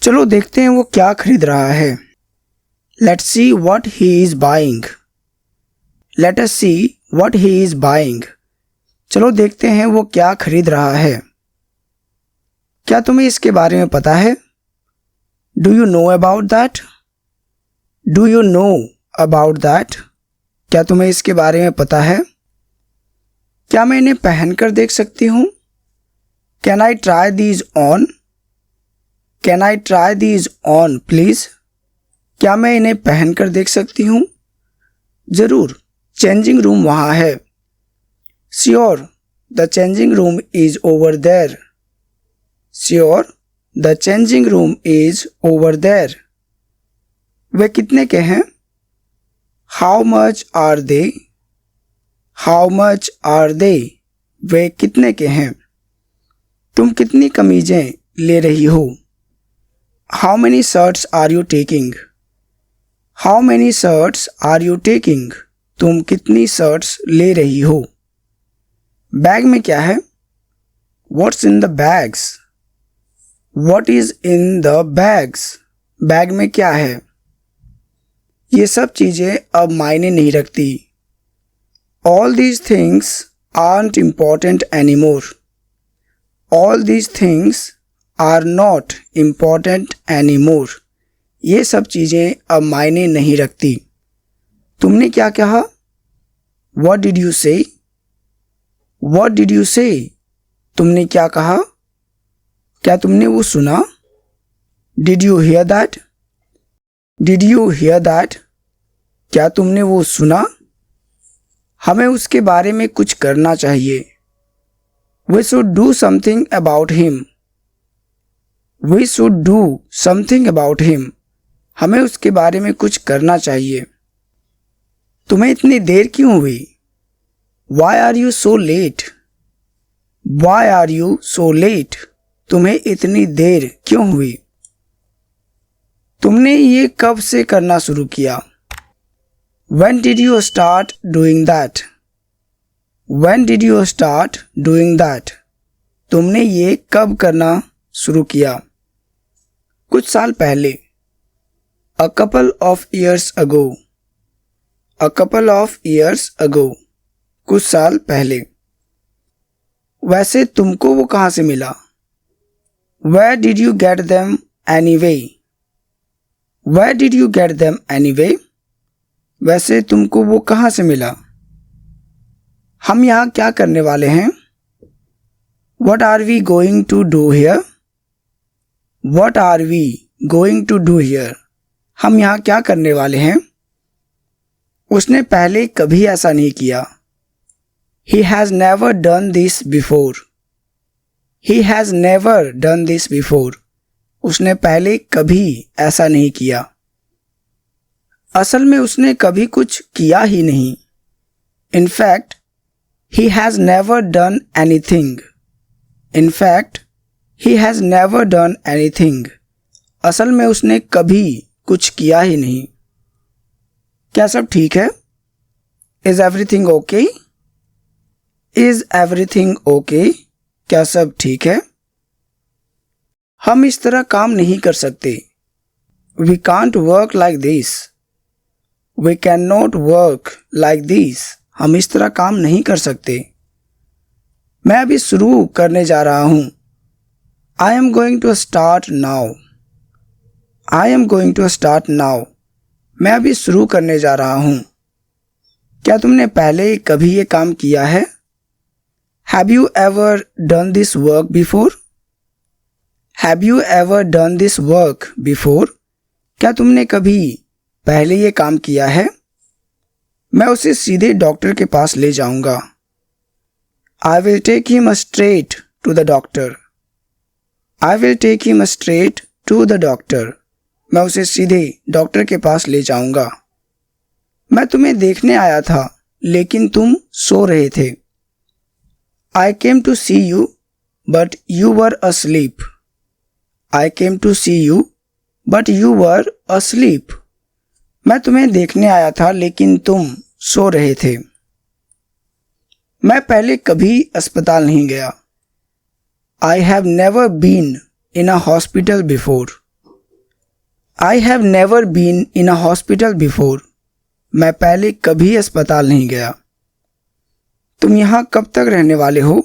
चलो देखते हैं वो क्या खरीद रहा है। Let's see what he is buying. Let us see what he is buying. चलो देखते हैं वो क्या खरीद रहा है। क्या तुम्हें इसके बारे में पता है? Do you know about that? Do you know about that? क्या तुम्हें इसके बारे में पता है? क्या मैं इन्हें पहन कर देख सकती हूँ? Can I try these on? Can I try these on please? क्या मैं इन्हें पहन कर देख सकती हूँ? ज़रूर, चेंजिंग रूम वहाँ है। Sure, the changing room is over there. Sure, the changing room is over there. वे कितने के हैं? How much are they? How much are they? वे कितने के हैं? तुम कितनी कमीजें ले रही हो? How many shirts are you taking? How many shirts are you taking? तुम कितनी शर्ट्स ले रही हो? बैग में क्या है? What's in the bags? What is in the bags? Bag में क्या है? ये सब चीज़ें अब मायने नहीं रखती। All these things aren't important anymore. All these things are not important anymore. ये सब चीज़ें अब मायने नहीं रखती। तुमने क्या कहा? What did you say? What did you say? तुमने क्या कहा? क्या तुमने वो सुना? Did you hear that? Did you hear that? क्या तुमने वो सुना? हमें उसके बारे में कुछ करना चाहिए। We should do something about him. We should do something about him. हमें उसके बारे में कुछ करना चाहिए। तुम्हें इतनी देर क्यों हुई? Why are you so late? Why are you so late? तुम्हें इतनी देर क्यों हुई? तुमने ये कब से करना शुरू किया? When did you start doing that? When did you start doing that? तुमने ये कब करना शुरू किया? कुछ साल पहले। A couple of years ago. A couple of years ago. कुछ साल पहले। वैसे तुमको वो कहाँ से मिला? Where did you get them anyway? Where did you get them anyway? वैसे तुमको वो कहाँ से मिला? हम यहाँ क्या करने वाले हैं? What are we going to do here? What are we going to do here? हम यहाँ क्या करने वाले हैं? उसने पहले कभी ऐसा नहीं किया। He has never done this before. He has never done this before. उसने पहले कभी ऐसा नहीं किया। असल में उसने कभी कुछ किया ही नहीं। In fact, he has never done anything. In fact, he has never done anything. असल में उसने कभी कुछ किया ही नहीं। क्या सब ठीक है? Is everything okay? Is everything okay? क्या सब ठीक है? हम इस तरह काम नहीं कर सकते। We can't work like this. We cannot work like this. हम इस तरह काम नहीं कर सकते। मैं अभी शुरू करने जा रहा हूँ। I am going to start now. I am going to start now. मैं अभी शुरू करने जा रहा हूँ। क्या तुमने पहले कभी ये काम किया है? Have you ever done this work before? Have you ever done this work before? क्या तुमने कभी पहले ये काम किया है? मैं उसे सीधे डॉक्टर के पास ले जाऊंगा। I will take him straight to the doctor. I will take him straight to the doctor. मैं उसे सीधे डॉक्टर के पास ले जाऊंगा। मैं तुम्हें देखने आया था, लेकिन तुम सो रहे थे। I came to see you, but you were asleep. I came to see you, but you were asleep. मैं तुम्हें देखने आया था, लेकिन तुम सो रहे थे। मैं पहले कभी अस्पताल नहीं गया। I have never been in a hospital before. I have never been in a hospital before. मैं पहले कभी अस्पताल नहीं गया। तुम यहाँ कब तक रहने वाले हो?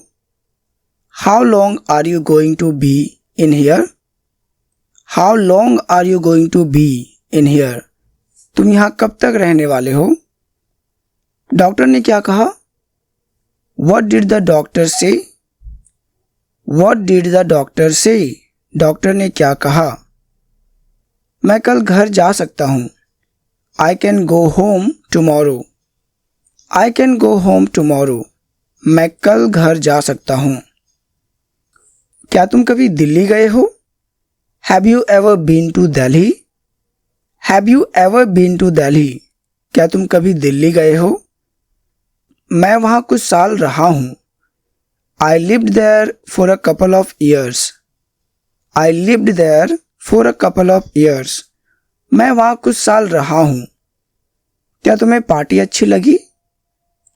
How long are you going to be in here? How long are you going to be in here? तुम यहाँ कब तक रहने वाले हो? डॉक्टर ने क्या कहा? What did the doctor say? What did the doctor say? Doctor ने क्या कहा? मैं कल घर जा सकता हूँ। I can go home tomorrow. I can go home tomorrow. मैं कल घर जा सकता हूँ। क्या तुम कभी दिल्ली गए हो? Have you ever been to Delhi? Have you ever been to Delhi? क्या तुम कभी दिल्ली गए हो? मैं वहाँ कुछ साल रहा हूँ। I lived there for a couple of years. I lived there for a couple of years. मैं वहाँ कुछ साल रहा हूँ। क्या तुम्हें पार्टी अच्छी लगी?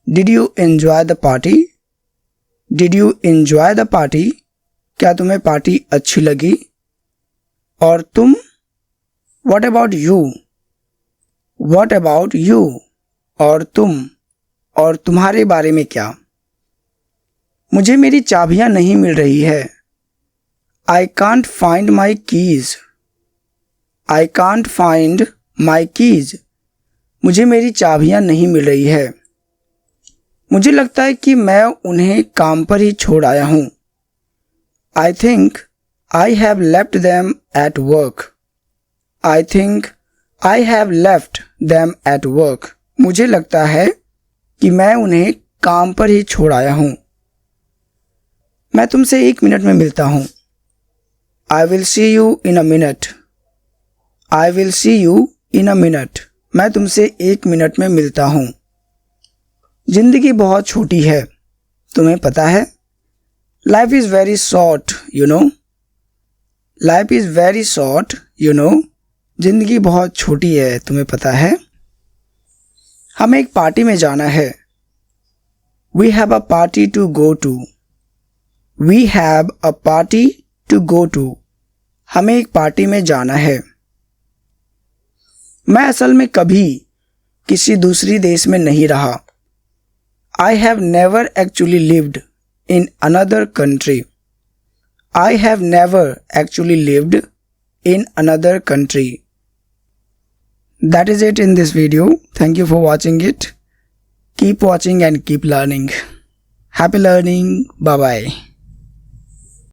Did you enjoy the party? Did you enjoy the party? क्या तुम्हें पार्टी अच्छी लगी? और तुम? What about you? What about you? और तुम? और तुम्हारे बारे में क्या? मुझे मेरी चाबियां नहीं मिल रही है। I can't find my keys. I can't find my keys. मुझे मेरी चाबियां नहीं मिल रही है। मुझे लगता है कि मैं उन्हें काम पर ही छोड़ आया हूँ। I think I have left them at work. I think I have left them at work. मुझे लगता है कि मैं उन्हें काम पर ही छोड़ आया हूँ। मैं तुमसे 1 मिनट में मिलता हूँ। I will see you in a minute. I will see you in a minute. मैं तुमसे 1 मिनट में मिलता हूँ। जिंदगी बहुत छोटी है, तुम्हें पता है? Life is very short, you know. Life is very short, you know. जिंदगी बहुत छोटी है, तुम्हें पता है? हमें एक पार्टी में जाना है। We have a party to go to. We have a party to go to. हमें एक पार्टी में जाना है। मैं असल में कभी किसी दूसरी देश में नहीं रहा। I have never actually lived in another country. I have never actually lived in another country. That is it in this video. Thank you for watching it. Keep watching and keep learning. Happy learning. Bye bye.